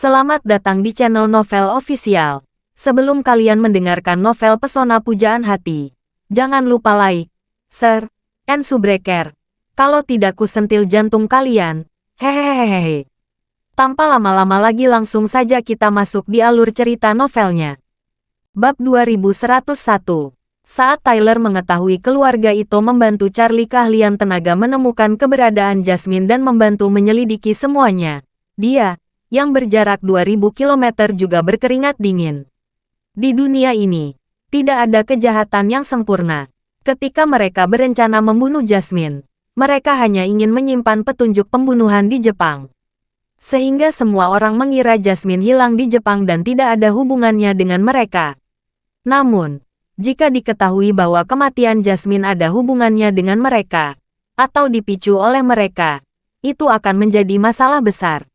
Selamat datang di channel Novel Official. Sebelum kalian mendengarkan novel Pesona Pujaan Hati, jangan lupa like, share, and subscribe. Kalau tidak ku sentil jantung kalian. Hehehehe. Tanpa lama-lama lagi langsung saja kita masuk di alur cerita novelnya. Bab 2101. Saat Tyler mengetahui keluarga itu membantu Charlie keahlian tenaga menemukan keberadaan Jasmine dan membantu menyelidiki semuanya, dia yang berjarak 2000 km juga berkeringat dingin. Di dunia ini, tidak ada kejahatan yang sempurna. Ketika mereka berencana membunuh Jasmine, mereka hanya ingin menyimpan petunjuk pembunuhan di Jepang. Sehingga semua orang mengira Jasmine hilang di Jepang dan tidak ada hubungannya dengan mereka. Namun, jika diketahui bahwa kematian Jasmine ada hubungannya dengan mereka, atau dipicu oleh mereka, itu akan menjadi masalah besar.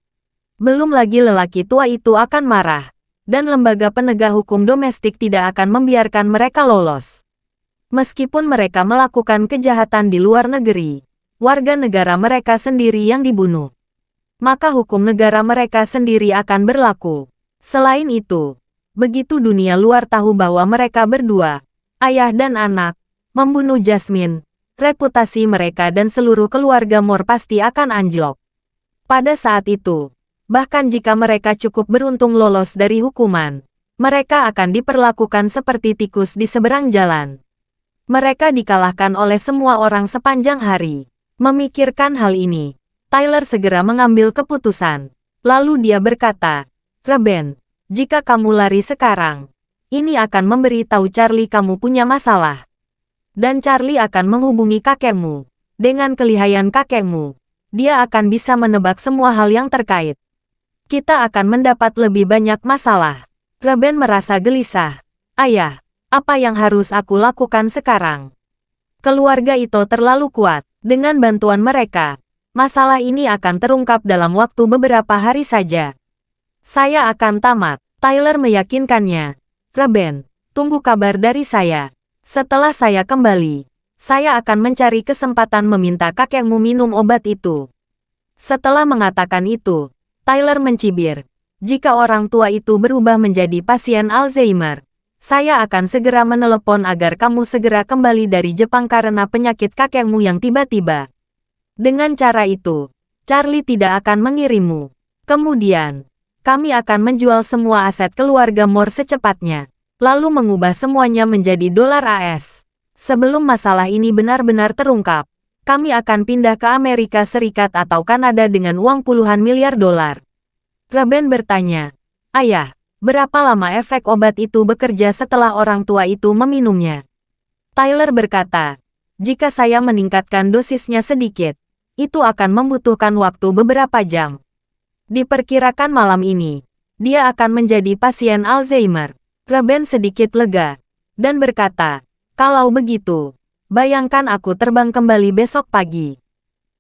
Belum lagi lelaki tua itu akan marah, dan lembaga penegak hukum domestik tidak akan membiarkan mereka lolos. Meskipun mereka melakukan kejahatan di luar negeri, warga negara mereka sendiri yang dibunuh, maka hukum negara mereka sendiri akan berlaku. Selain itu, begitu dunia luar tahu bahwa mereka berdua, ayah dan anak, membunuh Jasmine, reputasi mereka dan seluruh keluarga Moore pasti akan anjlok. Pada saat itu, bahkan jika mereka cukup beruntung lolos dari hukuman, mereka akan diperlakukan seperti tikus di seberang jalan. Mereka dikalahkan oleh semua orang sepanjang hari. Memikirkan hal ini, Tyler segera mengambil keputusan. Lalu dia berkata, "Reben, jika kamu lari sekarang, ini akan memberi tahu Charlie kamu punya masalah. Dan Charlie akan menghubungi kakekmu. Dengan kelihayan kakekmu, dia akan bisa menebak semua hal yang terkait. Kita akan mendapat lebih banyak masalah." Reben merasa gelisah. "Ayah, apa yang harus aku lakukan sekarang? Keluarga itu terlalu kuat. Dengan bantuan mereka, masalah ini akan terungkap dalam waktu beberapa hari saja. Saya akan tamat." Tyler meyakinkannya. "Reben, tunggu kabar dari saya. Setelah saya kembali, saya akan mencari kesempatan meminta kakekmu minum obat itu." Setelah mengatakan itu, Tyler mencibir, "Jika orang tua itu berubah menjadi pasien Alzheimer, saya akan segera menelepon agar kamu segera kembali dari Jepang karena penyakit kakekmu yang tiba-tiba. Dengan cara itu, Charlie tidak akan mengirimmu. Kemudian, kami akan menjual semua aset keluarga Moore secepatnya, lalu mengubah semuanya menjadi dolar AS. Sebelum masalah ini benar-benar terungkap, kami akan pindah ke Amerika Serikat atau Kanada dengan uang puluhan miliar dolar." Reben bertanya, "Ayah, berapa lama efek obat itu bekerja setelah orang tua itu meminumnya?" Tyler berkata, "Jika saya meningkatkan dosisnya sedikit, itu akan membutuhkan waktu beberapa jam. Diperkirakan malam ini, dia akan menjadi pasien Alzheimer." Reben sedikit lega, dan berkata, "Kalau begitu, bayangkan aku terbang kembali besok pagi."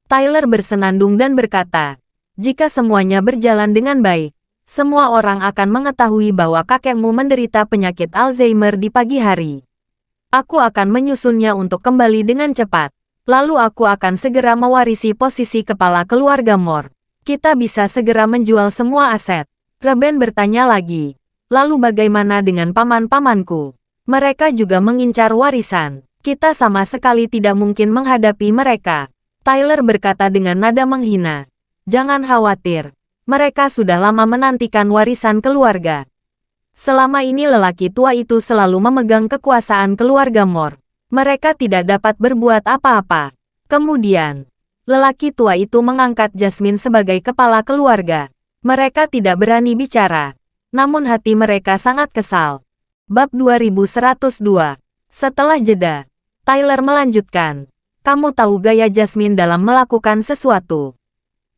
Tyler bersenandung dan berkata, "Jika semuanya berjalan dengan baik, semua orang akan mengetahui bahwa kakekmu menderita penyakit Alzheimer di pagi hari. Aku akan menyusunnya untuk kembali dengan cepat. Lalu aku akan segera mewarisi posisi kepala keluarga Moore. Kita bisa segera menjual semua aset." Reben bertanya lagi, "Lalu bagaimana dengan paman-pamanku? Mereka juga mengincar warisan. Kita sama sekali tidak mungkin menghadapi mereka." Tyler berkata dengan nada menghina, "Jangan khawatir. Mereka sudah lama menantikan warisan keluarga. Selama ini lelaki tua itu selalu memegang kekuasaan keluarga Moore. Mereka tidak dapat berbuat apa-apa." Kemudian, lelaki tua itu mengangkat Jasmine sebagai kepala keluarga. Mereka tidak berani bicara, namun hati mereka sangat kesal. Bab 2102. Setelah jeda, Tyler melanjutkan, "Kamu tahu gaya Jasmine dalam melakukan sesuatu.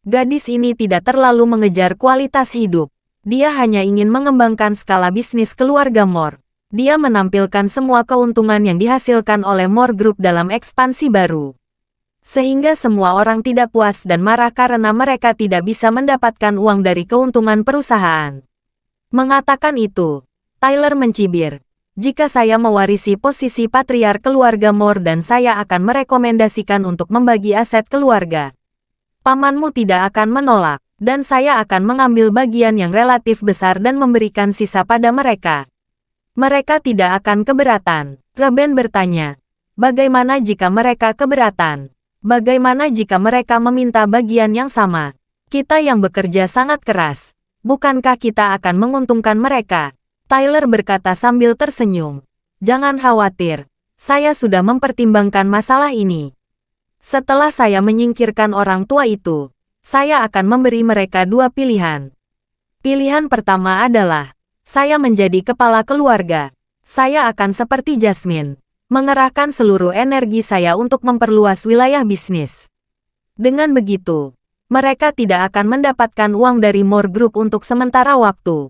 Gadis ini tidak terlalu mengejar kualitas hidup. Dia hanya ingin mengembangkan skala bisnis keluarga Moore. Dia menampilkan semua keuntungan yang dihasilkan oleh Moore Group dalam ekspansi baru. Sehingga semua orang tidak puas dan marah karena mereka tidak bisa mendapatkan uang dari keuntungan perusahaan." Mengatakan itu, Tyler mencibir, "Jika saya mewarisi posisi patriark keluarga Moore dan saya akan merekomendasikan untuk membagi aset keluarga. Pamanmu tidak akan menolak." Dan saya akan mengambil bagian yang relatif besar dan memberikan sisa pada mereka. Mereka tidak akan keberatan. Reben bertanya. Bagaimana jika mereka keberatan? Bagaimana jika mereka meminta bagian yang sama? Kita yang bekerja sangat keras. Bukankah kita akan menguntungkan mereka? Tyler berkata sambil tersenyum. Jangan khawatir. Saya sudah mempertimbangkan masalah ini. Setelah saya menyingkirkan orang tua itu, saya akan memberi mereka dua pilihan. Pilihan pertama adalah, saya menjadi kepala keluarga. Saya akan seperti Jasmine, mengerahkan seluruh energi saya untuk memperluas wilayah bisnis. Dengan begitu, mereka tidak akan mendapatkan uang dari Moore Group untuk sementara waktu.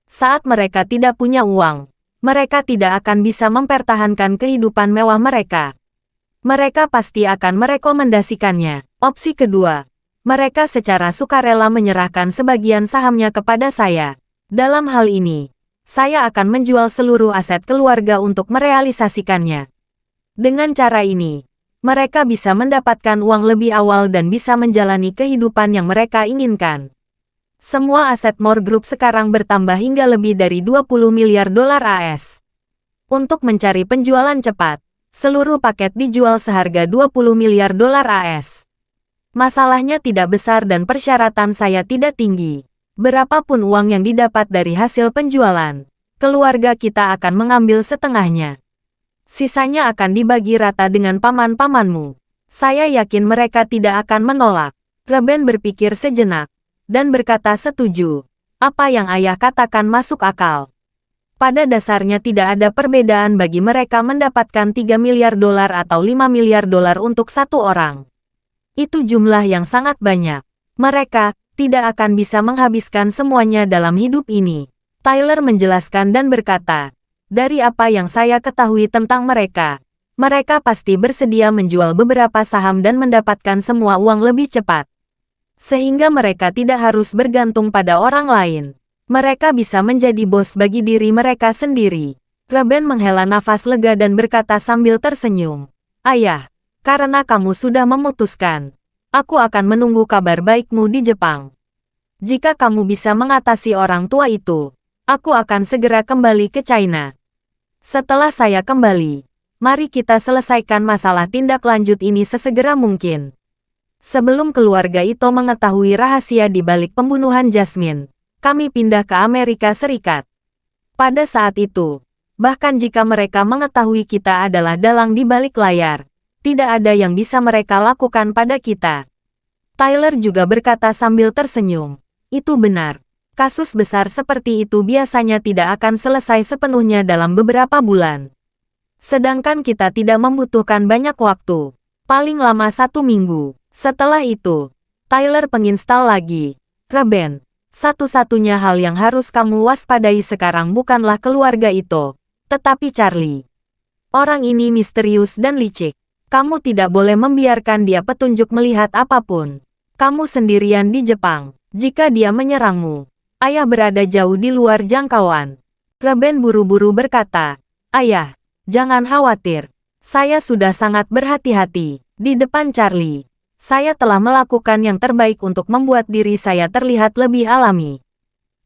Saat mereka tidak punya uang, mereka tidak akan bisa mempertahankan kehidupan mewah mereka. Mereka pasti akan merekomendasikannya. Opsi kedua, mereka secara sukarela menyerahkan sebagian sahamnya kepada saya. Dalam hal ini, saya akan menjual seluruh aset keluarga untuk merealisasikannya. Dengan cara ini, mereka bisa mendapatkan uang lebih awal dan bisa menjalani kehidupan yang mereka inginkan. Semua aset Moore Group sekarang bertambah hingga lebih dari 20 miliar dolar AS. Untuk mencari penjualan cepat, seluruh paket dijual seharga 20 miliar dolar AS. Masalahnya tidak besar dan persyaratan saya tidak tinggi. Berapapun uang yang didapat dari hasil penjualan, keluarga kita akan mengambil setengahnya. Sisanya akan dibagi rata dengan paman-pamanmu. Saya yakin mereka tidak akan menolak. Reben berpikir sejenak, dan berkata setuju. Apa yang ayah katakan masuk akal. Pada dasarnya tidak ada perbedaan bagi mereka mendapatkan 3 miliar dolar atau 5 miliar dolar untuk satu orang. Itu jumlah yang sangat banyak. Mereka tidak akan bisa menghabiskan semuanya dalam hidup ini. Tyler menjelaskan dan berkata, dari apa yang saya ketahui tentang mereka, mereka pasti bersedia menjual beberapa saham dan mendapatkan semua uang lebih cepat. Sehingga mereka tidak harus bergantung pada orang lain. Mereka bisa menjadi bos bagi diri mereka sendiri. Reben menghela nafas lega dan berkata sambil tersenyum. Ayah, karena kamu sudah memutuskan, aku akan menunggu kabar baikmu di Jepang. Jika kamu bisa mengatasi orang tua itu, aku akan segera kembali ke China. Setelah saya kembali, mari kita selesaikan masalah tindak lanjut ini sesegera mungkin. Sebelum keluarga Ito mengetahui rahasia di balik pembunuhan Jasmine, kami pindah ke Amerika Serikat. Pada saat itu, bahkan jika mereka mengetahui kita adalah dalang di balik layar, tidak ada yang bisa mereka lakukan pada kita. Tyler juga berkata sambil tersenyum. Itu benar. Kasus besar seperti itu biasanya tidak akan selesai sepenuhnya dalam beberapa bulan. Sedangkan kita tidak membutuhkan banyak waktu. Paling lama 1 minggu. Setelah itu, Tyler penginstal lagi. Reben, satu-satunya hal yang harus kamu waspadai sekarang bukanlah keluarga itu, tetapi Charlie. Orang ini misterius dan licik. Kamu tidak boleh membiarkan dia petunjuk melihat apapun. Kamu sendirian di Jepang. Jika dia menyerangmu, ayah berada jauh di luar jangkauan. Reben buru-buru berkata, Ayah, jangan khawatir. Saya sudah sangat berhati-hati. Di depan Charlie, saya telah melakukan yang terbaik untuk membuat diri saya terlihat lebih alami.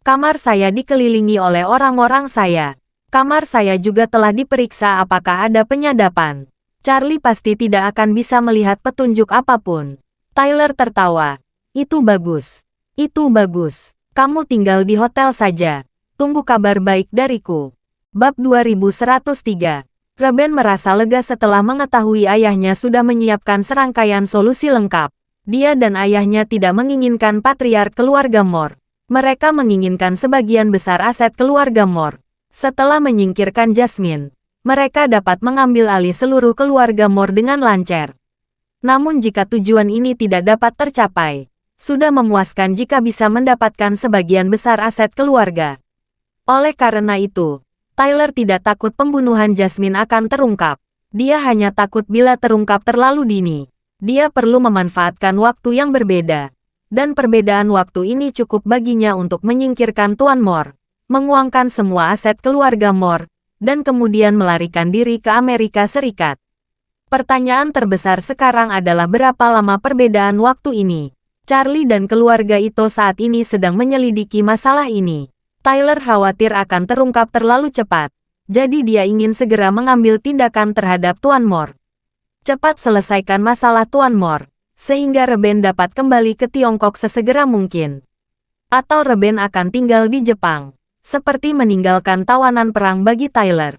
Kamar saya dikelilingi oleh orang-orang saya. Kamar saya juga telah diperiksa apakah ada penyadapan. Charlie pasti tidak akan bisa melihat petunjuk apapun. Tyler tertawa. Itu bagus. Itu bagus. Kamu tinggal di hotel saja. Tunggu kabar baik dariku. Bab 2103. Reben merasa lega setelah mengetahui ayahnya sudah menyiapkan serangkaian solusi lengkap. Dia dan ayahnya tidak menginginkan patriark keluarga Moore. Mereka menginginkan sebagian besar aset keluarga Moore. Setelah menyingkirkan Jasmine, mereka dapat mengambil alih seluruh keluarga Moore dengan lancar. Namun jika tujuan ini tidak dapat tercapai, sudah memuaskan jika bisa mendapatkan sebagian besar aset keluarga. Oleh karena itu, Tyler tidak takut pembunuhan Jasmine akan terungkap. Dia hanya takut bila terungkap terlalu dini. Dia perlu memanfaatkan waktu yang berbeda. Dan perbedaan waktu ini cukup baginya untuk menyingkirkan Tuan Moore, menguangkan semua aset keluarga Moore, dan kemudian melarikan diri ke Amerika Serikat. Pertanyaan terbesar sekarang adalah berapa lama perbedaan waktu ini? Charlie dan keluarga Ito saat ini sedang menyelidiki masalah ini. Tyler khawatir akan terungkap terlalu cepat, jadi dia ingin segera mengambil tindakan terhadap Tuan Mor. Cepat selesaikan masalah Tuan Mor, sehingga Reben dapat kembali ke Tiongkok sesegera mungkin. Atau Reben akan tinggal di Jepang, seperti meninggalkan tawanan perang bagi Tyler.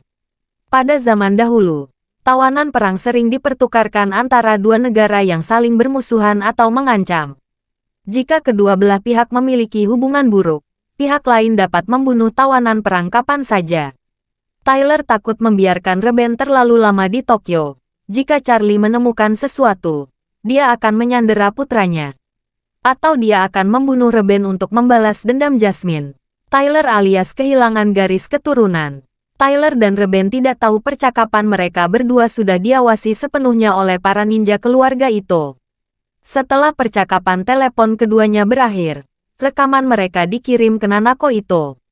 Pada zaman dahulu, tawanan perang sering dipertukarkan antara dua negara yang saling bermusuhan atau mengancam. Jika kedua belah pihak memiliki hubungan buruk, pihak lain dapat membunuh tawanan perang kapan saja. Tyler takut membiarkan Reben terlalu lama di Tokyo. Jika Charlie menemukan sesuatu, dia akan menyandera putranya. Atau dia akan membunuh Reben untuk membalas dendam Jasmine. Tyler alias kehilangan garis keturunan. Tyler dan Reben tidak tahu percakapan mereka berdua sudah diawasi sepenuhnya oleh para ninja keluarga Ito. Setelah percakapan telepon keduanya berakhir, rekaman mereka dikirim ke Nanako Ito.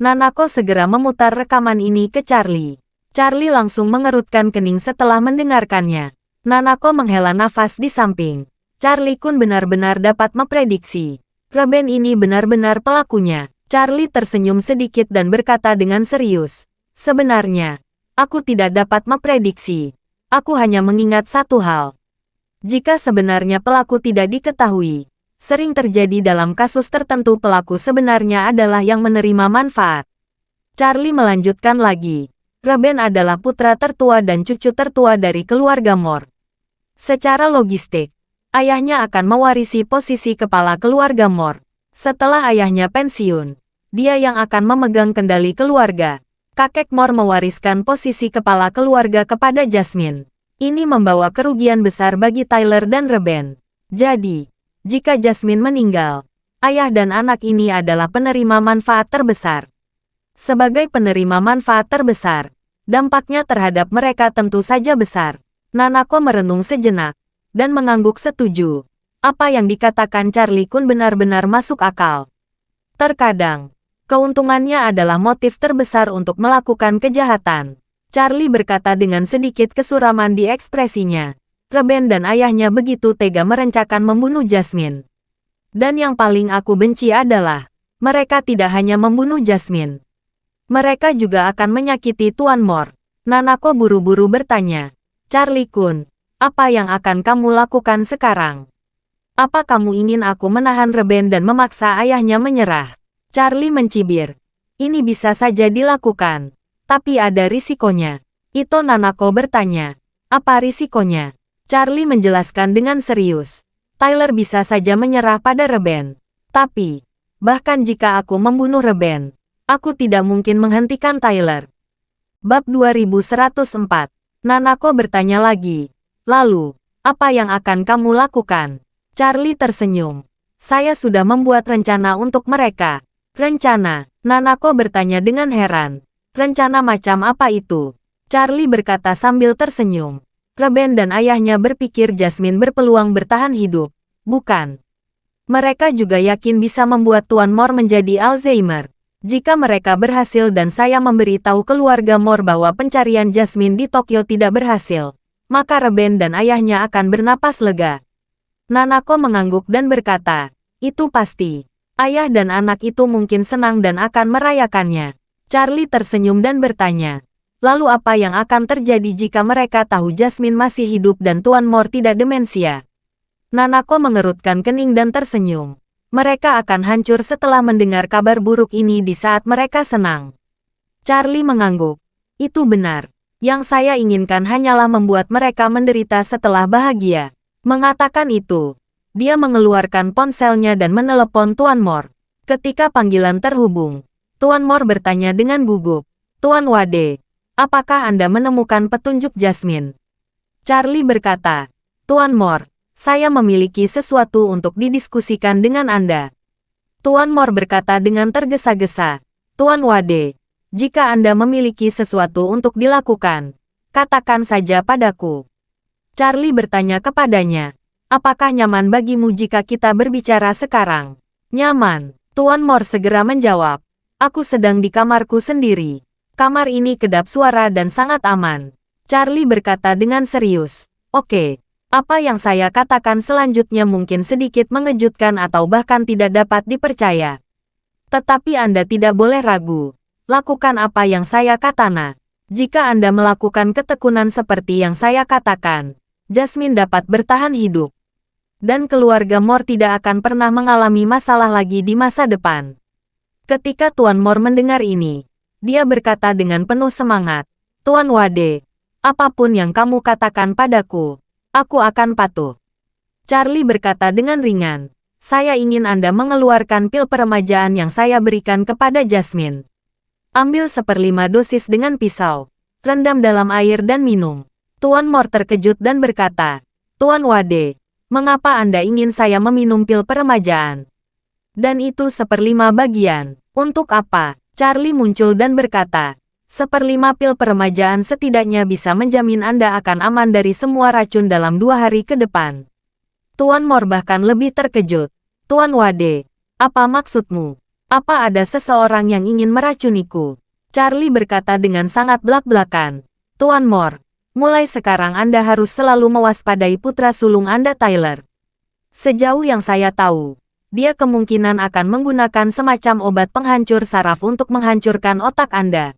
Nanako segera memutar rekaman ini ke Charlie. Charlie langsung mengerutkan kening setelah mendengarkannya. Nanako menghela nafas di samping. Charlie-kun benar-benar dapat memprediksi. Reben ini benar-benar pelakunya. Charlie tersenyum sedikit dan berkata dengan serius. Sebenarnya, aku tidak dapat memprediksi. Aku hanya mengingat satu hal. Jika sebenarnya pelaku tidak diketahui, sering terjadi dalam kasus tertentu pelaku sebenarnya adalah yang menerima manfaat. Charlie melanjutkan lagi. Reben adalah putra tertua dan cucu tertua dari keluarga Mor. Secara logistik, ayahnya akan mewarisi posisi kepala keluarga Mor. Setelah ayahnya pensiun, dia yang akan memegang kendali keluarga. Kakek Mor mewariskan posisi kepala keluarga kepada Jasmine. Ini membawa kerugian besar bagi Tyler dan Reben. Jadi, jika Jasmine meninggal, ayah dan anak ini adalah penerima manfaat terbesar. Sebagai penerima manfaat terbesar, dampaknya terhadap mereka tentu saja besar. Nanako merenung sejenak, dan mengangguk setuju. Apa yang dikatakan Charlie-kun benar-benar masuk akal. Terkadang, keuntungannya adalah motif terbesar untuk melakukan kejahatan. Charlie berkata dengan sedikit kesuraman di ekspresinya. Reben dan ayahnya begitu tega merencanakan membunuh Jasmine. Dan yang paling aku benci adalah, mereka tidak hanya membunuh Jasmine. Mereka juga akan menyakiti Tuan Mor. Nanako buru-buru bertanya. Charlie-kun, apa yang akan kamu lakukan sekarang? Apa kamu ingin aku menahan Reben dan memaksa ayahnya menyerah? Charlie mencibir. Ini bisa saja dilakukan. Tapi ada risikonya. Ito Nanako bertanya. Apa risikonya? Charlie menjelaskan dengan serius. Tyler bisa saja menyerah pada Reben. Tapi, bahkan jika aku membunuh Reben, aku tidak mungkin menghentikan Tyler. Bab 2104. Nanako bertanya lagi. Lalu, apa yang akan kamu lakukan? Charlie tersenyum. Saya sudah membuat rencana untuk mereka. Rencana? Nanako bertanya dengan heran. Rencana macam apa itu? Charlie berkata sambil tersenyum. Reben dan ayahnya berpikir Jasmine berpeluang bertahan hidup. Bukan. Mereka juga yakin bisa membuat Tuan Mor menjadi Alzheimer. Jika mereka berhasil dan saya memberitahu keluarga Mor bahwa pencarian Jasmine di Tokyo tidak berhasil, maka Reben dan ayahnya akan bernapas lega. Nanako mengangguk dan berkata, itu pasti. Ayah dan anak itu mungkin senang dan akan merayakannya. Charlie tersenyum dan bertanya, lalu apa yang akan terjadi jika mereka tahu Jasmine masih hidup dan Tuan Mor tidak demensia? Nanako mengerutkan kening dan tersenyum. Mereka akan hancur setelah mendengar kabar buruk ini di saat mereka senang. Charlie mengangguk. Itu benar. Yang saya inginkan hanyalah membuat mereka menderita setelah bahagia. Mengatakan itu, dia mengeluarkan ponselnya dan menelepon Tuan Mor. Ketika panggilan terhubung, Tuan Mor bertanya dengan gugup, Tuan Wade, apakah Anda menemukan petunjuk Jasmine? Charlie berkata, Tuan Mor, saya memiliki sesuatu untuk didiskusikan dengan Anda. Tuan Mor berkata dengan tergesa-gesa, Tuan Wade, jika Anda memiliki sesuatu untuk dilakukan, katakan saja padaku. Charlie bertanya kepadanya, apakah nyaman bagimu jika kita berbicara sekarang? Nyaman, Tuan Mor segera menjawab. Aku sedang di kamarku sendiri. Kamar ini kedap suara dan sangat aman. Charlie berkata dengan serius. Oke, Apa yang saya katakan selanjutnya mungkin sedikit mengejutkan atau bahkan tidak dapat dipercaya. Tetapi Anda tidak boleh ragu. Lakukan apa yang saya katakan. Jika Anda melakukan ketekunan seperti yang saya katakan, Jasmine dapat bertahan hidup. Dan keluarga Moore tidak akan pernah mengalami masalah lagi di masa depan. Ketika Tuan Moore mendengar ini, dia berkata dengan penuh semangat, Tuan Wade, apapun yang kamu katakan padaku, aku akan patuh. Charlie berkata dengan ringan, saya ingin Anda mengeluarkan pil peremajaan yang saya berikan kepada Jasmine. Ambil 1/5 dosis dengan pisau, rendam dalam air dan minum. Tuan Moore terkejut dan berkata, Tuan Wade, mengapa Anda ingin saya meminum pil peremajaan? Dan itu 1/5 bagian. Untuk apa? Charlie muncul dan berkata, 1/5 pil peremajaan setidaknya bisa menjamin Anda akan aman dari semua racun dalam 2 hari ke depan. Tuan Moore bahkan lebih terkejut. Tuan Wade, apa maksudmu? Apa ada seseorang yang ingin meracuniku? Charlie berkata dengan sangat belak-belakan. Tuan Moore, mulai sekarang Anda harus selalu mewaspadai putra sulung Anda Tyler. Sejauh yang saya tahu, dia kemungkinan akan menggunakan semacam obat penghancur saraf untuk menghancurkan otak Anda.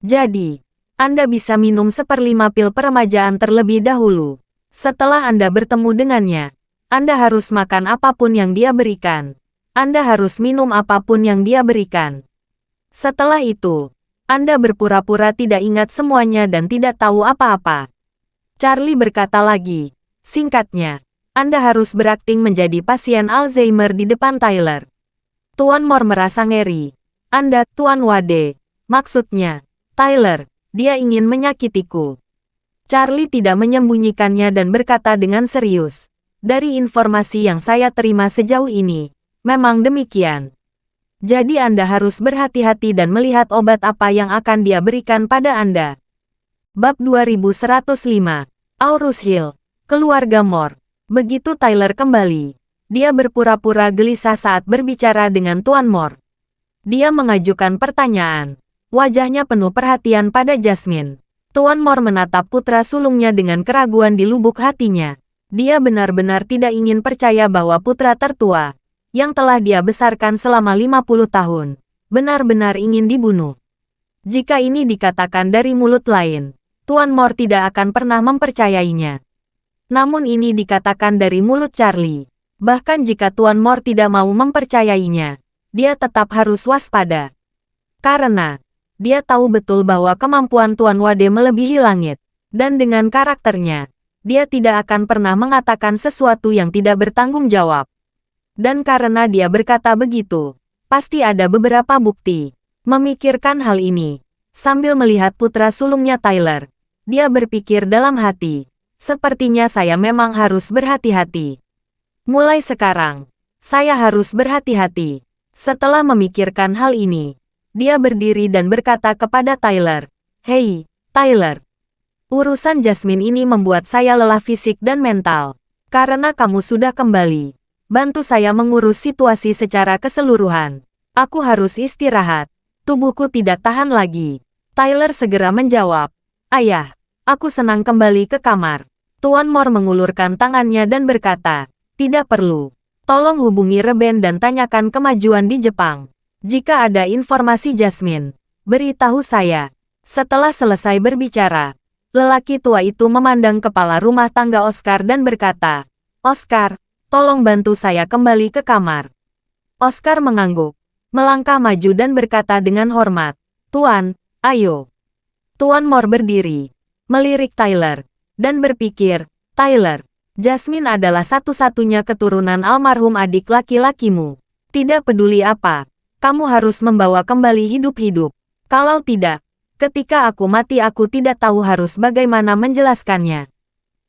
Jadi, Anda bisa minum 1/5 pil peremajaan terlebih dahulu. Setelah Anda bertemu dengannya, Anda harus makan apapun yang dia berikan. Anda harus minum apapun yang dia berikan. Setelah itu, Anda berpura-pura tidak ingat semuanya dan tidak tahu apa-apa. Charlie berkata lagi, singkatnya, Anda harus berakting menjadi pasien Alzheimer di depan Tyler. Tuan Moore merasa ngeri. Anda, Tuan Wade, maksudnya, Tyler, dia ingin menyakitiku. Charlie tidak menyembunyikannya dan berkata dengan serius, dari informasi yang saya terima sejauh ini, memang demikian. Jadi Anda harus berhati-hati dan melihat obat apa yang akan dia berikan pada Anda. Bab 2105, Aurus Hill, Keluarga Moore. Begitu Tyler kembali, dia berpura-pura gelisah saat berbicara dengan Tuan Moore. Dia mengajukan pertanyaan. Wajahnya penuh perhatian pada Jasmine. Tuan Moore menatap putra sulungnya dengan keraguan di lubuk hatinya. Dia benar-benar tidak ingin percaya bahwa putra tertua, yang telah dia besarkan selama 50 tahun, benar-benar ingin dibunuh. Jika ini dikatakan dari mulut lain, Tuan Moore tidak akan pernah mempercayainya. Namun ini dikatakan dari mulut Charlie. Bahkan jika Tuan Moore tidak mau mempercayainya, dia tetap harus waspada. Karena, dia tahu betul bahwa kemampuan Tuan Wade melebihi langit. Dan dengan karakternya, dia tidak akan pernah mengatakan sesuatu yang tidak bertanggung jawab. Dan karena dia berkata begitu, pasti ada beberapa bukti. Memikirkan hal ini, sambil melihat putra sulungnya Tyler, dia berpikir dalam hati, sepertinya saya memang harus berhati-hati. Mulai sekarang, saya harus berhati-hati. Setelah memikirkan hal ini, dia berdiri dan berkata kepada Tyler, Hei, Tyler. Urusan Jasmine ini membuat saya lelah fisik dan mental. Karena kamu sudah kembali, bantu saya mengurus situasi secara keseluruhan. Aku harus istirahat. Tubuhku tidak tahan lagi. Tyler segera menjawab, Ayah, aku senang kembali ke kamar. Tuan Moore mengulurkan tangannya dan berkata, tidak perlu. Tolong hubungi Reben dan tanyakan kemajuan di Jepang. Jika ada informasi Jasmine, beritahu saya. Setelah selesai berbicara, lelaki tua itu memandang kepala rumah tangga Oscar dan berkata, Oscar, tolong bantu saya kembali ke kamar. Oscar mengangguk, melangkah maju dan berkata dengan hormat, Tuan, ayo. Tuan Moore berdiri, melirik Tyler, dan berpikir, Tyler, Jasmine adalah satu-satunya keturunan almarhum adik laki-lakimu. Tidak peduli apa, kamu harus membawa kembali hidup-hidup. Kalau tidak, ketika aku mati aku tidak tahu harus bagaimana menjelaskannya.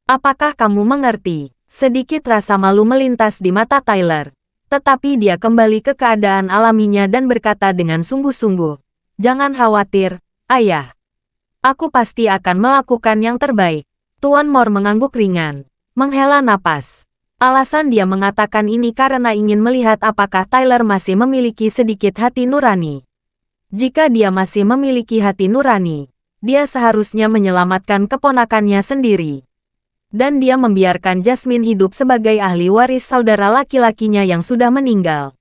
Apakah kamu mengerti? Sedikit rasa malu melintas di mata Tyler. Tetapi dia kembali ke keadaan alaminya dan berkata dengan sungguh-sungguh, jangan khawatir, Ayah. Aku pasti akan melakukan yang terbaik. Tuan Moore mengangguk ringan, menghela napas. Alasan dia mengatakan ini karena ingin melihat apakah Tyler masih memiliki sedikit hati nurani. Jika dia masih memiliki hati nurani, dia seharusnya menyelamatkan keponakannya sendiri. Dan dia membiarkan Jasmine hidup sebagai ahli waris saudara laki-lakinya yang sudah meninggal.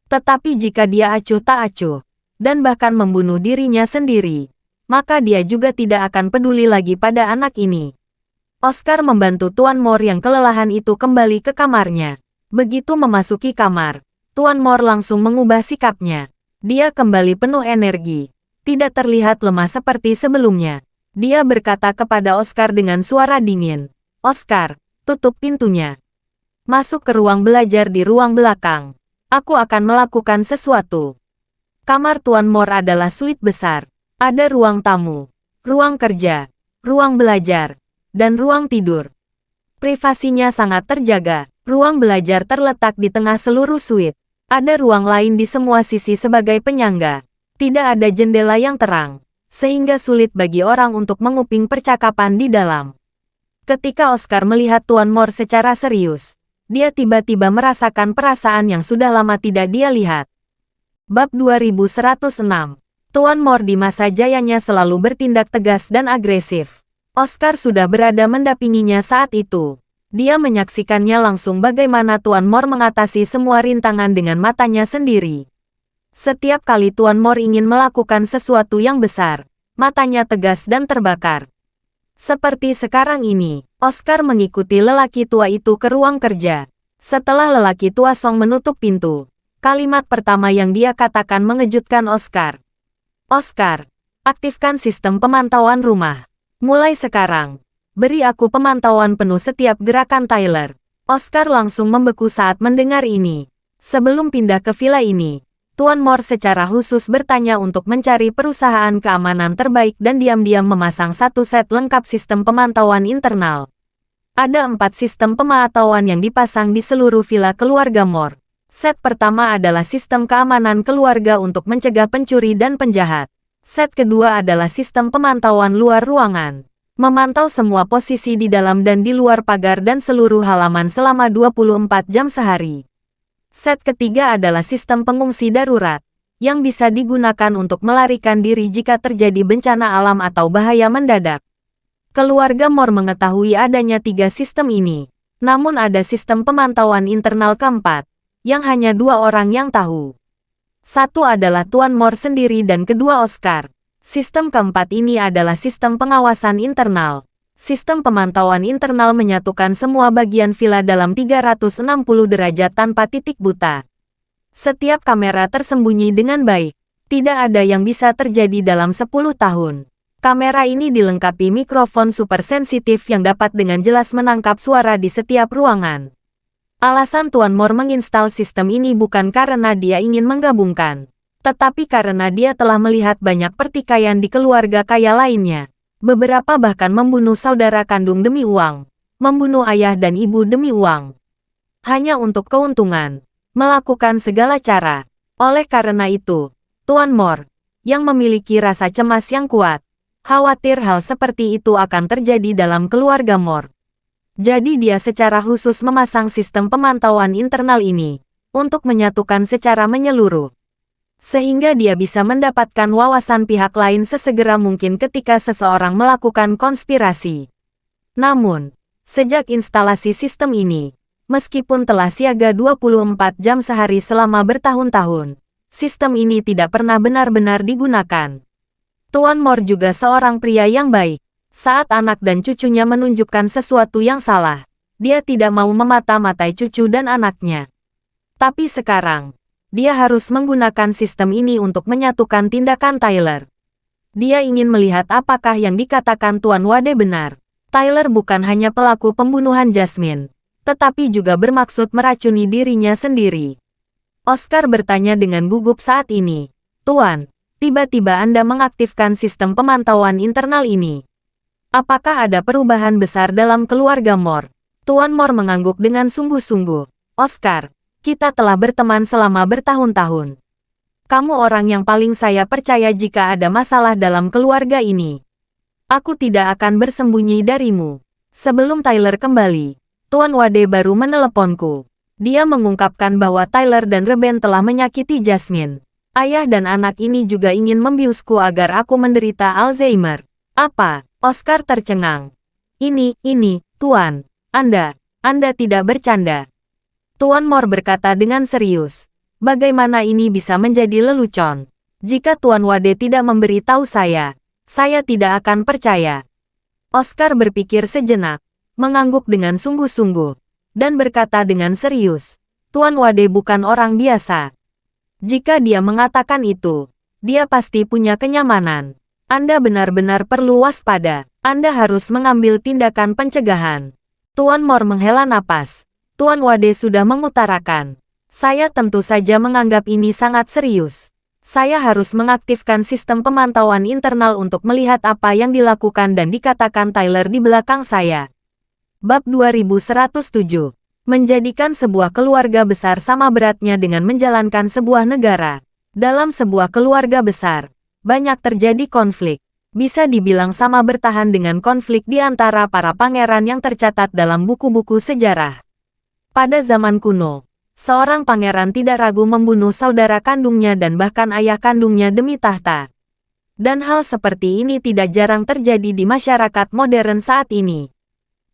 Tetapi jika dia acuh tak acuh, dan bahkan membunuh dirinya sendiri, maka dia juga tidak akan peduli lagi pada anak ini. Oscar membantu Tuan Moore yang kelelahan itu kembali ke kamarnya. Begitu memasuki kamar, Tuan Moore langsung mengubah sikapnya. Dia kembali penuh energi, tidak terlihat lemah seperti sebelumnya. Dia berkata kepada Oscar dengan suara dingin, "Oscar, tutup pintunya. Masuk ke ruang belajar di ruang belakang. Aku akan melakukan sesuatu." Kamar Tuan Moore adalah suite besar. Ada ruang tamu, ruang kerja, ruang belajar, dan ruang tidur. Privasinya sangat terjaga. Ruang belajar terletak di tengah seluruh suite. Ada ruang lain di semua sisi sebagai penyangga. Tidak ada jendela yang terang, sehingga sulit bagi orang untuk menguping percakapan di dalam. Ketika Oscar melihat Tuan Moore secara serius, dia tiba-tiba merasakan perasaan yang sudah lama tidak dia lihat. Bab 2106. Tuan Moore di masa jayanya selalu bertindak tegas dan agresif. Oscar sudah berada mendampinginya saat itu. Dia menyaksikannya langsung bagaimana Tuan Moore mengatasi semua rintangan dengan matanya sendiri. Setiap kali Tuan Moore ingin melakukan sesuatu yang besar, matanya tegas dan terbakar. Seperti sekarang ini, Oscar mengikuti lelaki tua itu ke ruang kerja. Setelah lelaki tua Song menutup pintu, kalimat pertama yang dia katakan mengejutkan Oscar. "Oscar, aktifkan sistem pemantauan rumah. Mulai sekarang, beri aku pemantauan penuh setiap gerakan Tyler." Oscar langsung membeku saat mendengar ini. Sebelum pindah ke villa ini, Tuan Moore secara khusus bertanya untuk mencari perusahaan keamanan terbaik dan diam-diam memasang satu set lengkap sistem pemantauan internal. Ada 4 sistem pemantauan yang dipasang di seluruh villa keluarga Moore. Set pertama adalah sistem keamanan keluarga untuk mencegah pencuri dan penjahat. Set kedua adalah sistem pemantauan luar ruangan, memantau semua posisi di dalam dan di luar pagar dan seluruh halaman selama 24 jam sehari. Set ketiga adalah sistem pengungsi darurat, yang bisa digunakan untuk melarikan diri jika terjadi bencana alam atau bahaya mendadak. Keluarga Moore mengetahui adanya 3 sistem ini, namun ada sistem pemantauan internal keempat, yang hanya 2 orang yang tahu. Satu adalah Tuan Moore sendiri dan kedua Oscar. Sistem keempat ini adalah sistem pengawasan internal. Sistem pemantauan internal menyatukan semua bagian villa dalam 360 derajat tanpa titik buta. Setiap kamera tersembunyi dengan baik. Tidak ada yang bisa terjadi dalam 10 tahun. Kamera ini dilengkapi mikrofon super sensitif yang dapat dengan jelas menangkap suara di setiap ruangan. Alasan Tuan Moore menginstal sistem ini bukan karena dia ingin menggabungkan, tetapi karena dia telah melihat banyak pertikaian di keluarga kaya lainnya. Beberapa bahkan membunuh saudara kandung demi uang, membunuh ayah dan ibu demi uang. Hanya untuk keuntungan, melakukan segala cara. Oleh karena itu, Tuan Moore, yang memiliki rasa cemas yang kuat, khawatir hal seperti itu akan terjadi dalam keluarga Moore. Jadi dia secara khusus memasang sistem pemantauan internal ini, untuk menyatukan secara menyeluruh. Sehingga dia bisa mendapatkan wawasan pihak lain sesegera mungkin ketika seseorang melakukan konspirasi. Namun, sejak instalasi sistem ini, meskipun telah siaga 24 jam sehari selama bertahun-tahun, sistem ini tidak pernah benar-benar digunakan. Tuan Moore juga seorang pria yang baik. Saat anak dan cucunya menunjukkan sesuatu yang salah, dia tidak mau memata-matai cucu dan anaknya. Tapi sekarang, dia harus menggunakan sistem ini untuk menyatukan tindakan Tyler. Dia ingin melihat apakah yang dikatakan Tuan Wade benar. Tyler bukan hanya pelaku pembunuhan Jasmine, tetapi juga bermaksud meracuni dirinya sendiri. Oscar bertanya dengan gugup saat ini. "Tuan, tiba-tiba Anda mengaktifkan sistem pemantauan internal ini. Apakah ada perubahan besar dalam keluarga Moore?" Tuan Moore mengangguk dengan sungguh-sungguh. "Oscar, kita telah berteman selama bertahun-tahun. Kamu orang yang paling saya percaya jika ada masalah dalam keluarga ini. Aku tidak akan bersembunyi darimu." Sebelum Tyler kembali, Tuan Wade baru meneleponku. Dia mengungkapkan bahwa Tyler dan Reben telah menyakiti Jasmine. Ayah dan anak ini juga ingin membiusku agar aku menderita Alzheimer. "Apa?" Oscar tercengang. Ini, Tuan, Anda tidak bercanda. Tuan Mor berkata dengan serius. Bagaimana ini bisa menjadi lelucon? Jika Tuan Wade tidak memberitahu saya tidak akan percaya. Oscar berpikir sejenak, mengangguk dengan sungguh-sungguh, dan berkata dengan serius, Tuan Wade bukan orang biasa. Jika dia mengatakan itu, dia pasti punya kenyamanan. Anda benar-benar perlu waspada. Anda harus mengambil tindakan pencegahan. Tuan Mor menghela napas. Tuan Wade sudah mengutarakan. Saya tentu saja menganggap ini sangat serius. Saya harus mengaktifkan sistem pemantauan internal untuk melihat apa yang dilakukan dan dikatakan Tyler di belakang saya. Bab 2107. Menjadikan sebuah keluarga besar sama beratnya dengan menjalankan sebuah negara. Dalam sebuah keluarga besar, banyak terjadi konflik. Bisa dibilang sama bertahan dengan konflik di antara para pangeran yang tercatat dalam buku-buku sejarah. Pada zaman kuno, seorang pangeran tidak ragu membunuh saudara kandungnya dan bahkan ayah kandungnya demi tahta. Dan hal seperti ini tidak jarang terjadi di masyarakat modern saat ini.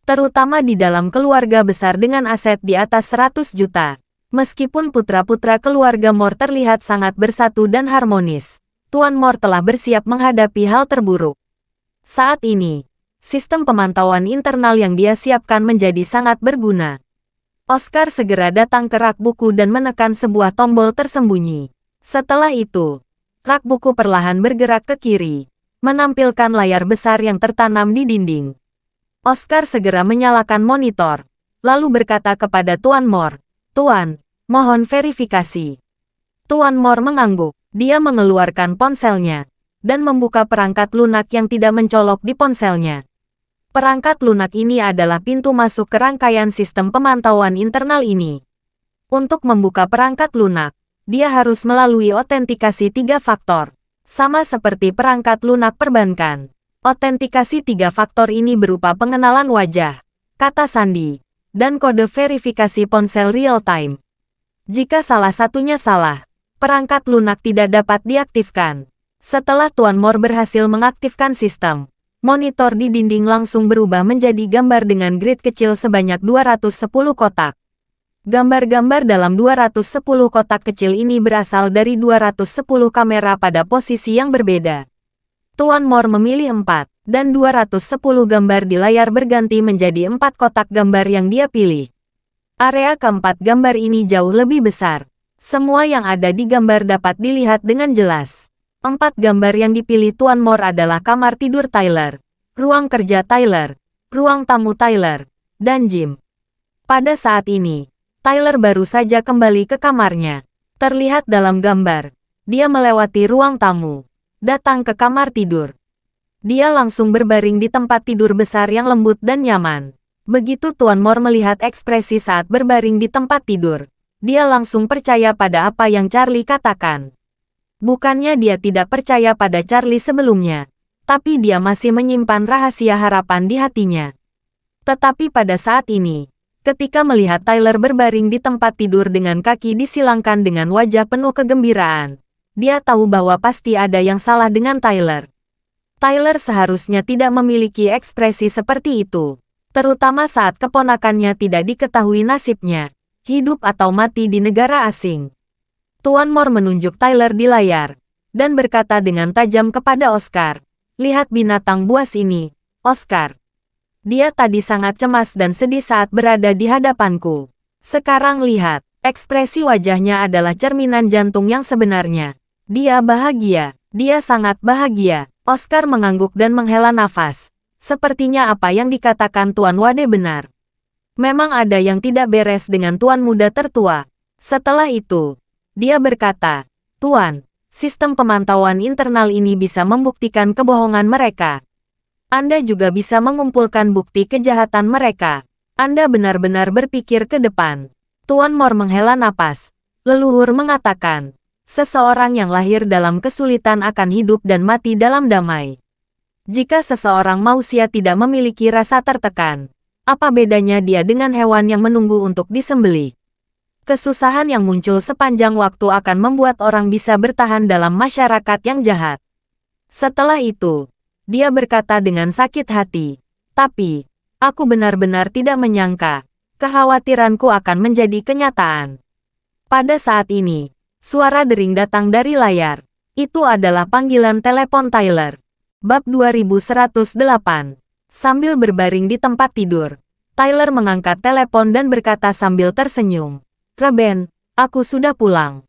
Terutama di dalam keluarga besar dengan aset di atas 100 juta. Meskipun putra-putra keluarga Mor terlihat sangat bersatu dan harmonis, Tuan Mor telah bersiap menghadapi hal terburuk. Saat ini, sistem pemantauan internal yang dia siapkan menjadi sangat berguna. Oscar segera datang ke rak buku dan menekan sebuah tombol tersembunyi. Setelah itu, rak buku perlahan bergerak ke kiri, menampilkan layar besar yang tertanam di dinding. Oscar segera menyalakan monitor, lalu berkata kepada Tuan Mor, Tuan, mohon verifikasi. Tuan Mor mengangguk, dia mengeluarkan ponselnya, dan membuka perangkat lunak yang tidak mencolok di ponselnya. Perangkat lunak ini adalah pintu masuk ke rangkaian sistem pemantauan internal ini. Untuk membuka perangkat lunak, dia harus melalui otentikasi 3 faktor. Sama seperti perangkat lunak perbankan. Otentikasi 3 faktor ini berupa pengenalan wajah, kata sandi, dan kode verifikasi ponsel real-time. Jika salah satunya salah, perangkat lunak tidak dapat diaktifkan. Setelah Tuan Mor berhasil mengaktifkan sistem, monitor di dinding langsung berubah menjadi gambar dengan grid kecil sebanyak 210 kotak. Gambar-gambar dalam 210 kotak kecil ini berasal dari 210 kamera pada posisi yang berbeda. Tuan Mor memilih 4, dan 210 gambar di layar berganti menjadi 4 kotak gambar yang dia pilih. Area keempat gambar ini jauh lebih besar. Semua yang ada di gambar dapat dilihat dengan jelas. 4 gambar yang dipilih Tuan Mor adalah kamar tidur Tyler, ruang kerja Tyler, ruang tamu Tyler, dan gym. Pada saat ini, Tyler baru saja kembali ke kamarnya. Terlihat dalam gambar, dia melewati ruang tamu, datang ke kamar tidur. Dia langsung berbaring di tempat tidur besar yang lembut dan nyaman. Begitu Tuan Mor melihat ekspresi saat berbaring di tempat tidur, dia langsung percaya pada apa yang Charlie katakan. Bukannya dia tidak percaya pada Charlie sebelumnya, tapi dia masih menyimpan rahasia harapan di hatinya. Tetapi pada saat ini, ketika melihat Tyler berbaring di tempat tidur dengan kaki disilangkan dengan wajah penuh kegembiraan, dia tahu bahwa pasti ada yang salah dengan Tyler. Tyler seharusnya tidak memiliki ekspresi seperti itu, terutama saat keponakannya tidak diketahui nasibnya, hidup atau mati di negara asing. Tuan Mor menunjuk Tyler di layar, dan berkata dengan tajam kepada Oscar, lihat binatang buas ini, Oscar. Dia tadi sangat cemas dan sedih saat berada di hadapanku. Sekarang lihat, ekspresi wajahnya adalah cerminan jantung yang sebenarnya. Dia bahagia, dia sangat bahagia. Oscar mengangguk dan menghela nafas. Sepertinya apa yang dikatakan Tuan Wade benar. Memang ada yang tidak beres dengan Tuan Muda tertua. Setelah itu, dia berkata, Tuan, sistem pemantauan internal ini bisa membuktikan kebohongan mereka. Anda juga bisa mengumpulkan bukti kejahatan mereka. Anda benar-benar berpikir ke depan. Tuan Mor menghela napas. Leluhur mengatakan, seseorang yang lahir dalam kesulitan akan hidup dan mati dalam damai. Jika seseorang manusia tidak memiliki rasa tertekan, apa bedanya dia dengan hewan yang menunggu untuk disembelih? Kesusahan yang muncul sepanjang waktu akan membuat orang bisa bertahan dalam masyarakat yang jahat. Setelah itu, dia berkata dengan sakit hati, tapi, Aku benar-benar tidak menyangka. Kekhawatiranku akan menjadi kenyataan. Pada saat ini, suara dering datang dari layar. Itu adalah panggilan telepon Tyler. Bab 2108. Sambil berbaring di tempat tidur, Tyler mengangkat telepon dan berkata sambil tersenyum. "Reben, aku sudah pulang."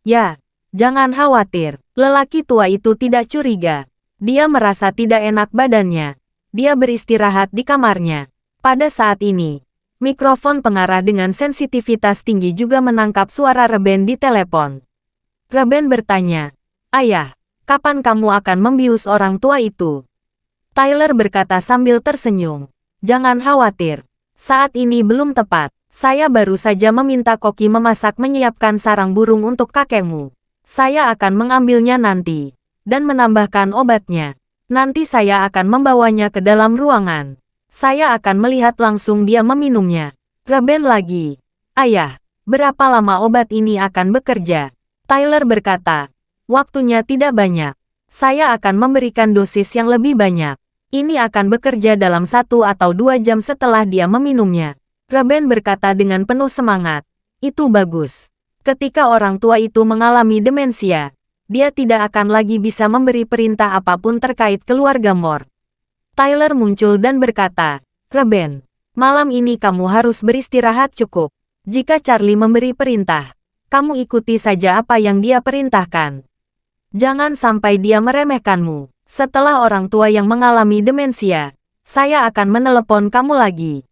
"Ya, jangan khawatir." Lelaki tua itu tidak curiga. Dia merasa tidak enak badannya. Dia beristirahat di kamarnya. Pada saat ini, mikrofon pengarah dengan sensitivitas tinggi juga menangkap suara Reben di telepon. Reben bertanya, "Ayah, kapan kamu akan membius orang tua itu?" Tyler berkata sambil tersenyum. "Jangan khawatir. Saat ini belum tepat. Saya baru saja meminta Koki memasak menyiapkan sarang burung untuk kakekmu. Saya akan mengambilnya nanti. Dan menambahkan obatnya. Nanti saya akan membawanya ke dalam ruangan. Saya akan melihat langsung dia meminumnya." Reben lagi. "Ayah, berapa lama obat ini akan bekerja?" Tyler berkata, "Waktunya tidak banyak. Saya akan memberikan dosis yang lebih banyak. Ini akan bekerja dalam 1 atau 2 jam setelah dia meminumnya." Reben berkata dengan penuh semangat, "Itu bagus. Ketika orang tua itu mengalami demensia, dia tidak akan lagi bisa memberi perintah apapun terkait keluarga Moore." Tyler muncul dan berkata, "Reben, malam ini kamu harus beristirahat cukup. Jika Charlie memberi perintah, kamu ikuti saja apa yang dia perintahkan. Jangan sampai dia meremehkanmu. Setelah orang tua yang mengalami demensia, saya akan menelepon kamu lagi.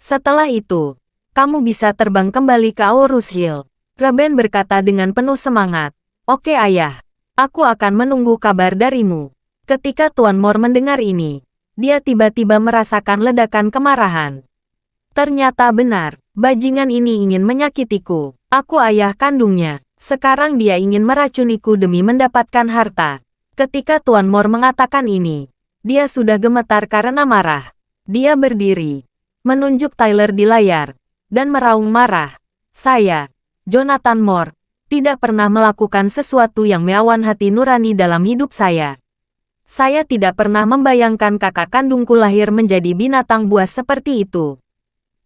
Setelah itu, kamu bisa terbang kembali ke Aurus Hill." Reben berkata dengan penuh semangat, "Oke ayah, aku akan menunggu kabar darimu." Ketika Tuan Moore mendengar ini, dia tiba-tiba merasakan ledakan kemarahan. Ternyata benar, bajingan ini ingin menyakitiku. Aku ayah kandungnya. Sekarang dia ingin meracuniku demi mendapatkan harta. Ketika Tuan Moore mengatakan ini, dia sudah gemetar karena marah. Dia berdiri, menunjuk Tyler di layar, dan meraung marah. "Saya, Jonathan Moore, tidak pernah melakukan sesuatu yang melawan hati nurani dalam hidup saya. Saya tidak pernah membayangkan kakak kandungku lahir menjadi binatang buas seperti itu.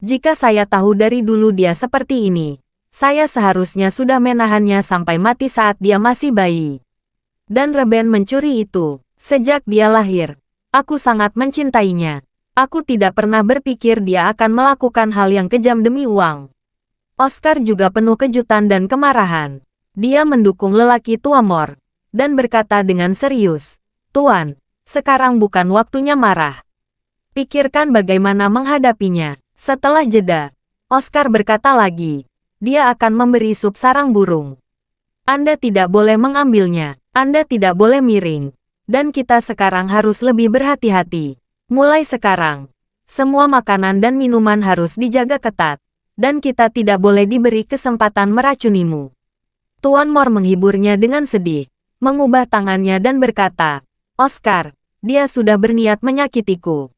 Jika saya tahu dari dulu dia seperti ini, saya seharusnya sudah menahannya sampai mati saat dia masih bayi. Dan Reben mencuri itu. Sejak dia lahir, aku sangat mencintainya. Aku tidak pernah berpikir dia akan melakukan hal yang kejam demi uang." Oscar juga penuh kejutan dan kemarahan. Dia mendukung lelaki tua Moore, dan berkata dengan serius, "Tuan, sekarang bukan waktunya marah. Pikirkan bagaimana menghadapinya." Setelah jeda, Oscar berkata lagi, "Dia akan memberi sup sarang burung. Anda tidak boleh mengambilnya. Anda tidak boleh miring. Dan kita sekarang harus lebih berhati-hati. Mulai sekarang, semua makanan dan minuman harus dijaga ketat. Dan kita tidak boleh diberi kesempatan meracunimu." Tuan Moore menghiburnya dengan sedih, mengubah tangannya dan berkata, "Oscar, dia sudah berniat menyakitiku.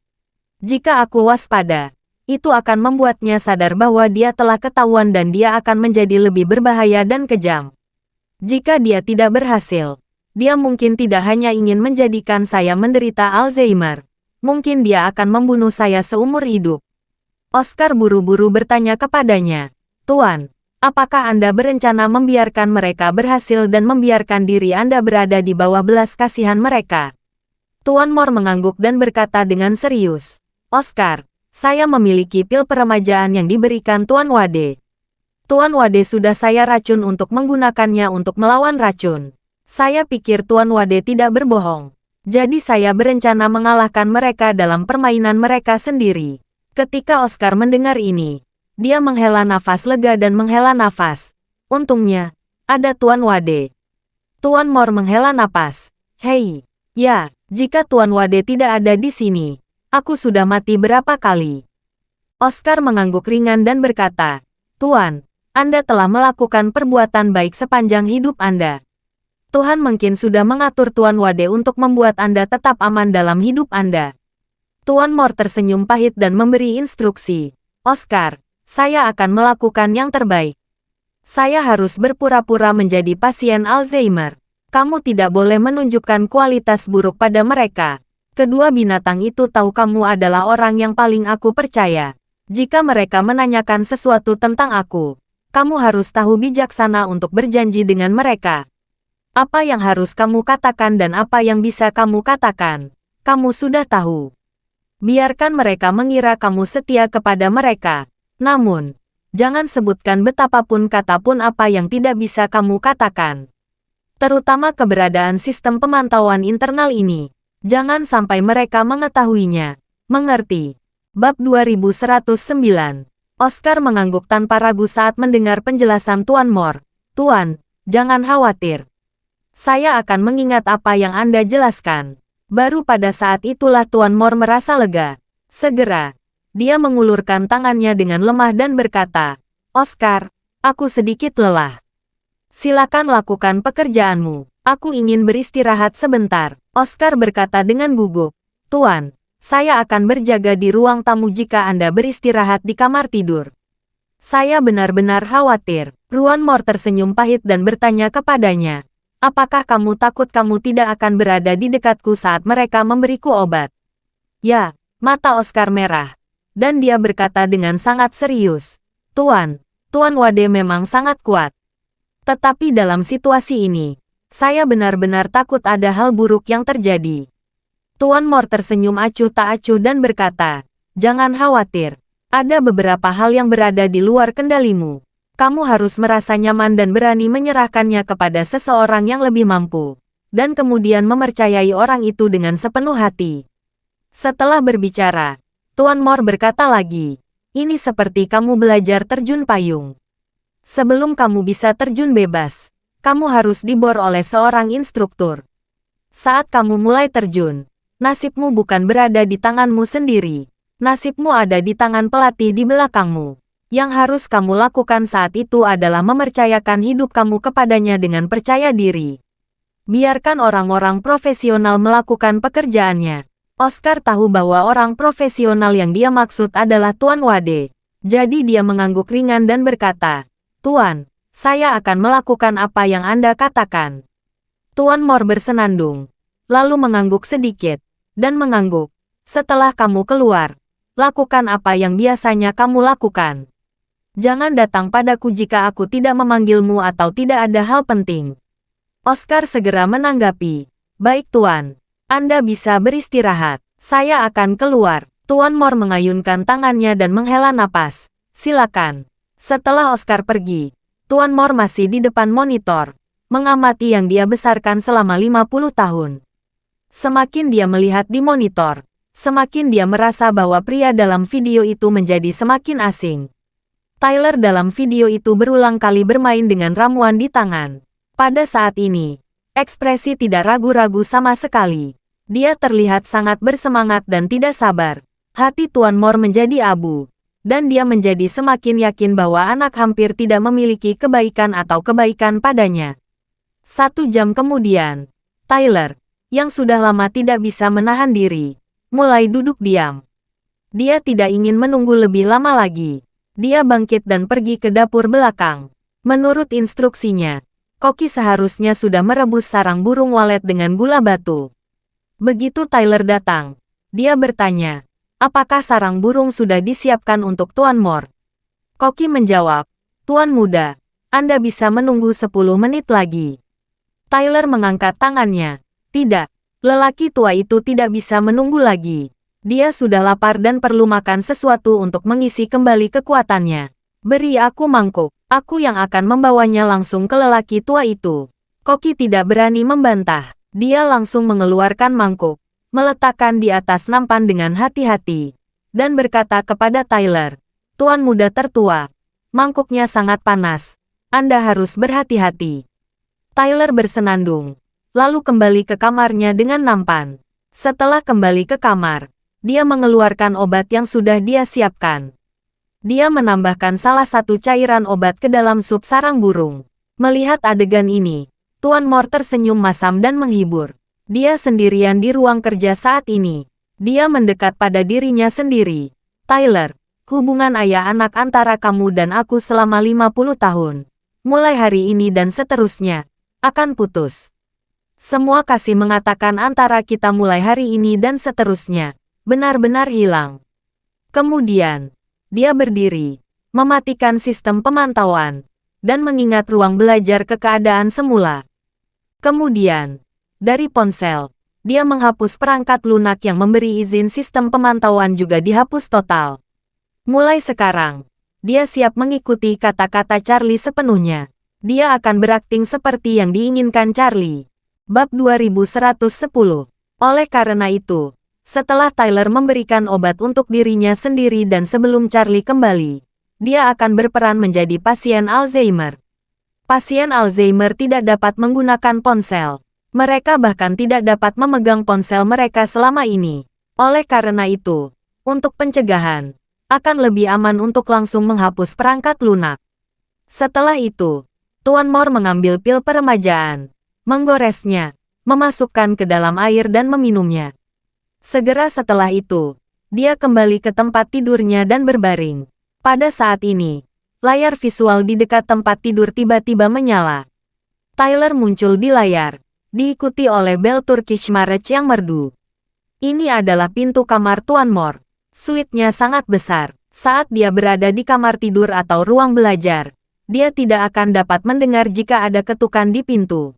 Jika aku waspada, itu akan membuatnya sadar bahwa dia telah ketahuan dan dia akan menjadi lebih berbahaya dan kejam. Jika dia tidak berhasil, dia mungkin tidak hanya ingin menjadikan saya menderita Alzheimer. Mungkin dia akan membunuh saya seumur hidup." Oscar buru-buru bertanya kepadanya, "Tuan, apakah Anda berencana membiarkan mereka berhasil dan membiarkan diri Anda berada di bawah belas kasihan mereka?" Tuan Moore mengangguk dan berkata dengan serius, "Oscar, saya memiliki pil peremajaan yang diberikan Tuan Wade. Tuan Wade sudah saya racun untuk menggunakannya untuk melawan racun. Saya pikir Tuan Wade tidak berbohong. Jadi saya berencana mengalahkan mereka dalam permainan mereka sendiri." Ketika Oscar mendengar ini, dia menghela nafas lega dan menghela nafas. Untungnya, ada Tuan Wade. Tuan Moore menghela napas. "Hei, ya, jika Tuan Wade tidak ada di sini, aku sudah mati berapa kali." Oscar mengangguk ringan dan berkata, "Tuan, Anda telah melakukan perbuatan baik sepanjang hidup Anda. Tuhan mungkin sudah mengatur Tuan Wade untuk membuat Anda tetap aman dalam hidup Anda." Tuan Moore tersenyum pahit dan memberi instruksi, "Oscar, saya akan melakukan yang terbaik. Saya harus berpura-pura menjadi pasien Alzheimer. Kamu tidak boleh menunjukkan kualitas buruk pada mereka. Kedua binatang itu tahu kamu adalah orang yang paling aku percaya. Jika mereka menanyakan sesuatu tentang aku, kamu harus tahu bijaksana untuk berjanji dengan mereka. Apa yang harus kamu katakan dan apa yang bisa kamu katakan, kamu sudah tahu. Biarkan mereka mengira kamu setia kepada mereka. Namun, jangan sebutkan betapapun kata pun apa yang tidak bisa kamu katakan. Terutama keberadaan sistem pemantauan internal ini. Jangan sampai mereka mengetahuinya. Mengerti? Bab 2109. Oscar mengangguk tanpa ragu saat mendengar penjelasan Tuan Moore. Tuan, jangan khawatir. Saya akan mengingat apa yang Anda jelaskan. Baru pada saat itulah Tuan Moore merasa lega. Segera, dia mengulurkan tangannya dengan lemah dan berkata, Oscar, aku sedikit lelah. Silakan lakukan pekerjaanmu. Aku ingin beristirahat sebentar. Oscar berkata dengan gugup. Tuan, saya akan berjaga di ruang tamu jika Anda beristirahat di kamar tidur. Saya benar-benar khawatir. Tuan Moore tersenyum pahit dan bertanya kepadanya. Apakah kamu takut kamu tidak akan berada di dekatku saat mereka memberiku obat? Ya, mata Oscar merah. Dan dia berkata dengan sangat serius. Tuan Wade memang sangat kuat. Tetapi dalam situasi ini, saya benar-benar takut ada hal buruk yang terjadi. Tuan Moore tersenyum acuh tak acuh dan berkata, jangan khawatir. Ada beberapa hal yang berada di luar kendalimu. Kamu harus merasa nyaman dan berani menyerahkannya kepada seseorang yang lebih mampu. Dan kemudian mempercayai orang itu dengan sepenuh hati. Setelah berbicara, Tuan Moore berkata lagi, ini seperti kamu belajar terjun payung. Sebelum kamu bisa terjun bebas, kamu harus dibor oleh seorang instruktur. Saat kamu mulai terjun, nasibmu bukan berada di tanganmu sendiri. Nasibmu ada di tangan pelatih di belakangmu. Yang harus kamu lakukan saat itu adalah mempercayakan hidup kamu kepadanya dengan percaya diri. Biarkan orang-orang profesional melakukan pekerjaannya. Oscar tahu bahwa orang profesional yang dia maksud adalah Tuan Wade. Jadi dia mengangguk ringan dan berkata, Tuan, saya akan melakukan apa yang Anda katakan. Tuan Moore bersenandung, lalu mengangguk sedikit, dan mengangguk. Setelah kamu keluar, lakukan apa yang biasanya kamu lakukan. Jangan datang padaku jika aku tidak memanggilmu atau tidak ada hal penting. Oscar segera menanggapi, baik Tuan, Anda bisa beristirahat. Saya akan keluar. Tuan Moore mengayunkan tangannya dan menghela napas. Silakan. Setelah Oscar pergi, Tuan Moore masih di depan monitor, mengamati yang dia besarkan selama 50 tahun. Semakin dia melihat di monitor, semakin dia merasa bahwa pria dalam video itu menjadi semakin asing. Tyler dalam video itu berulang kali bermain dengan ramuan di tangan. Pada saat ini, ekspresi tidak ragu-ragu sama sekali. Dia terlihat sangat bersemangat dan tidak sabar. Hati Tuan Moore menjadi abu. Dan dia menjadi semakin yakin bahwa anak hampir tidak memiliki kebaikan atau kebaikan padanya. 1 jam kemudian, Tyler, yang sudah lama tidak bisa menahan diri, mulai duduk diam. Dia tidak ingin menunggu lebih lama lagi. Dia bangkit dan pergi ke dapur belakang. Menurut instruksinya, Koki seharusnya sudah merebus sarang burung walet dengan gula batu. Begitu Tyler datang, dia bertanya, apakah sarang burung sudah disiapkan untuk Tuan Moore? Koki menjawab, Tuan muda, Anda bisa menunggu 10 menit lagi. Tyler mengangkat tangannya. Tidak, lelaki tua itu tidak bisa menunggu lagi. Dia sudah lapar dan perlu makan sesuatu untuk mengisi kembali kekuatannya. Beri aku mangkuk, aku yang akan membawanya langsung ke lelaki tua itu. Koki tidak berani membantah. Dia langsung mengeluarkan mangkuk, meletakkan di atas nampan dengan hati-hati, dan berkata kepada Tyler, Tuan muda tertua, mangkuknya sangat panas, Anda harus berhati-hati. Tyler bersenandung, lalu kembali ke kamarnya dengan nampan. Setelah kembali ke kamar, dia mengeluarkan obat yang sudah dia siapkan. Dia menambahkan salah satu cairan obat ke dalam sup sarang burung. Melihat adegan ini, Tuan Moore tersenyum masam dan menghibur. Dia sendirian di ruang kerja saat ini. Dia mendekat pada dirinya sendiri. Tyler, hubungan ayah anak antara kamu dan aku selama 50 tahun, mulai hari ini dan seterusnya, akan putus. Semua kasih mengatakan antara kita mulai hari ini dan seterusnya benar-benar hilang. Kemudian, dia berdiri, mematikan sistem pemantauan, dan mengingat ruang belajar ke keadaan semula. Kemudian, dari ponsel, dia menghapus perangkat lunak yang memberi izin sistem pemantauan juga dihapus total. Mulai sekarang, dia siap mengikuti kata-kata Charlie sepenuhnya. Dia akan berakting seperti yang diinginkan Charlie. Bab 2110. Oleh karena itu, setelah Tyler memberikan obat untuk dirinya sendiri dan sebelum Charlie kembali, dia akan berperan menjadi pasien Alzheimer. Pasien Alzheimer tidak dapat menggunakan ponsel. Mereka bahkan tidak dapat memegang ponsel mereka selama ini. Oleh karena itu, untuk pencegahan, akan lebih aman untuk langsung menghapus perangkat lunak. Setelah itu, Tuan Mor mengambil pil peremajaan, menggoresnya, memasukkan ke dalam air dan meminumnya. Segera setelah itu, dia kembali ke tempat tidurnya dan berbaring. Pada saat ini, layar visual di dekat tempat tidur tiba-tiba menyala. Tyler muncul di layar, diikuti oleh bel Turkish March yang merdu. Ini adalah pintu kamar Tuan Mor. Suite-nya sangat besar. Saat dia berada di kamar tidur atau ruang belajar, dia tidak akan dapat mendengar jika ada ketukan di pintu.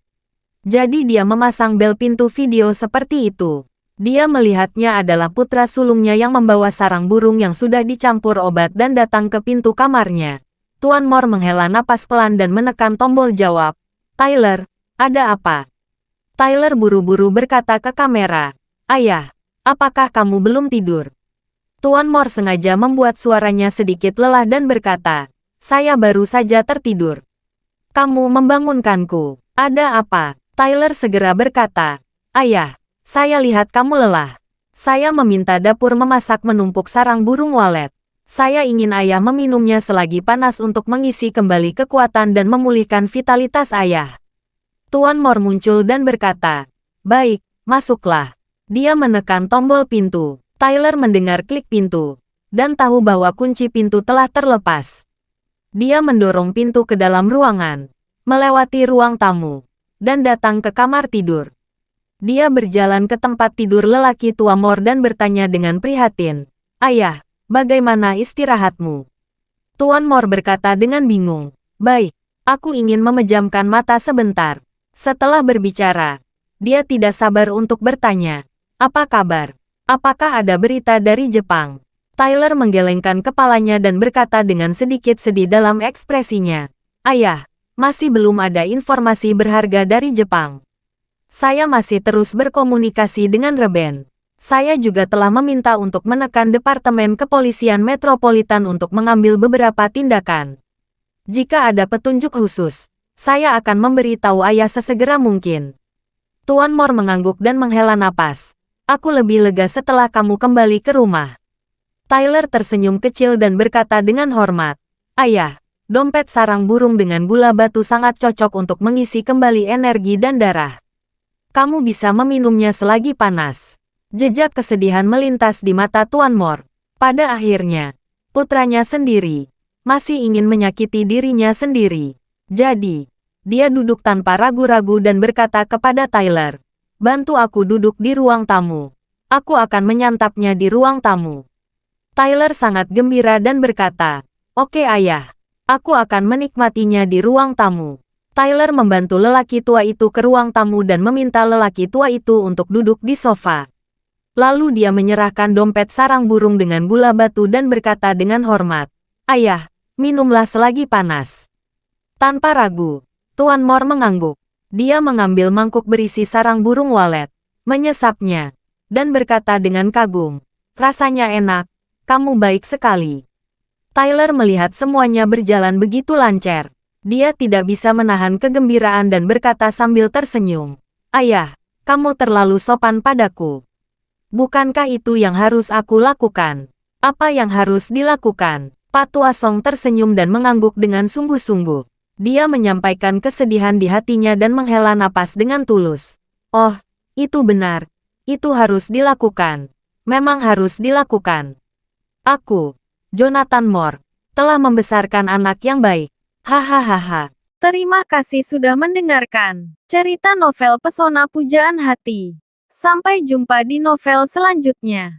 Jadi dia memasang bel pintu video seperti itu. Dia melihatnya adalah putra sulungnya yang membawa sarang burung yang sudah dicampur obat dan datang ke pintu kamarnya. Tuan Mor menghela napas pelan dan menekan tombol jawab. Tyler, ada apa? Tyler buru-buru berkata ke kamera. Ayah, apakah kamu belum tidur? Tuan Mor sengaja membuat suaranya sedikit lelah dan berkata, saya baru saja tertidur. Kamu membangunkanku. Ada apa? Tyler segera berkata, Ayah, saya lihat kamu lelah. Saya meminta dapur memasak menumpuk sarang burung walet. Saya ingin ayah meminumnya selagi panas untuk mengisi kembali kekuatan dan memulihkan vitalitas ayah. Tuan Mor muncul dan berkata, baik, masuklah. Dia menekan tombol pintu. Tyler mendengar klik pintu, dan tahu bahwa kunci pintu telah terlepas. Dia mendorong pintu ke dalam ruangan, melewati ruang tamu, dan datang ke kamar tidur. Dia berjalan ke tempat tidur lelaki tua Mor dan bertanya dengan prihatin, Ayah, bagaimana istirahatmu? Tuan Mor berkata dengan bingung, baik, aku ingin memejamkan mata sebentar. Setelah berbicara, dia tidak sabar untuk bertanya, apa kabar? Apakah ada berita dari Jepang? Tyler menggelengkan kepalanya dan berkata dengan sedikit sedih dalam ekspresinya. Ayah, masih belum ada informasi berharga dari Jepang. Saya masih terus berkomunikasi dengan Reben. Saya juga telah meminta untuk menekan Departemen Kepolisian Metropolitan untuk mengambil beberapa tindakan. Jika ada petunjuk khusus, saya akan memberitahu ayah sesegera mungkin. Tuan Mor mengangguk dan menghela napas. Aku lebih lega setelah kamu kembali ke rumah. Tyler tersenyum kecil dan berkata dengan hormat. Ayah, dompet sarang burung dengan gula batu sangat cocok untuk mengisi kembali energi dan darah. Kamu bisa meminumnya selagi panas. Jejak kesedihan melintas di mata Tuan Mor. Pada akhirnya, putranya sendiri masih ingin menyakiti dirinya sendiri. Jadi, dia duduk tanpa ragu-ragu dan berkata kepada Tyler. Bantu aku duduk di ruang tamu. Aku akan menyantapnya di ruang tamu. Tyler sangat gembira dan berkata, Oke ayah, aku akan menikmatinya di ruang tamu. Tyler membantu lelaki tua itu ke ruang tamu dan meminta lelaki tua itu untuk duduk di sofa. Lalu dia menyerahkan dompet sarang burung dengan gula batu dan berkata dengan hormat, Ayah, minumlah selagi panas. Tanpa ragu, Tuan Mor mengangguk. Dia mengambil mangkuk berisi sarang burung walet, menyesapnya, dan berkata dengan kagum, rasanya enak, kamu baik sekali. Tyler melihat semuanya berjalan begitu lancar. Dia tidak bisa menahan kegembiraan dan berkata sambil tersenyum, Ayah, kamu terlalu sopan padaku. Bukankah itu yang harus aku lakukan? Apa yang harus dilakukan? Pak Tua Song tersenyum dan mengangguk dengan sungguh-sungguh. Dia menyampaikan kesedihan di hatinya dan menghela napas dengan tulus. Oh, itu benar. Itu harus dilakukan. Memang harus dilakukan. Aku, Jonathan More, telah membesarkan anak yang baik. Hahaha. Terima kasih sudah mendengarkan cerita novel Pesona Pujaan Hati. Sampai jumpa di novel selanjutnya.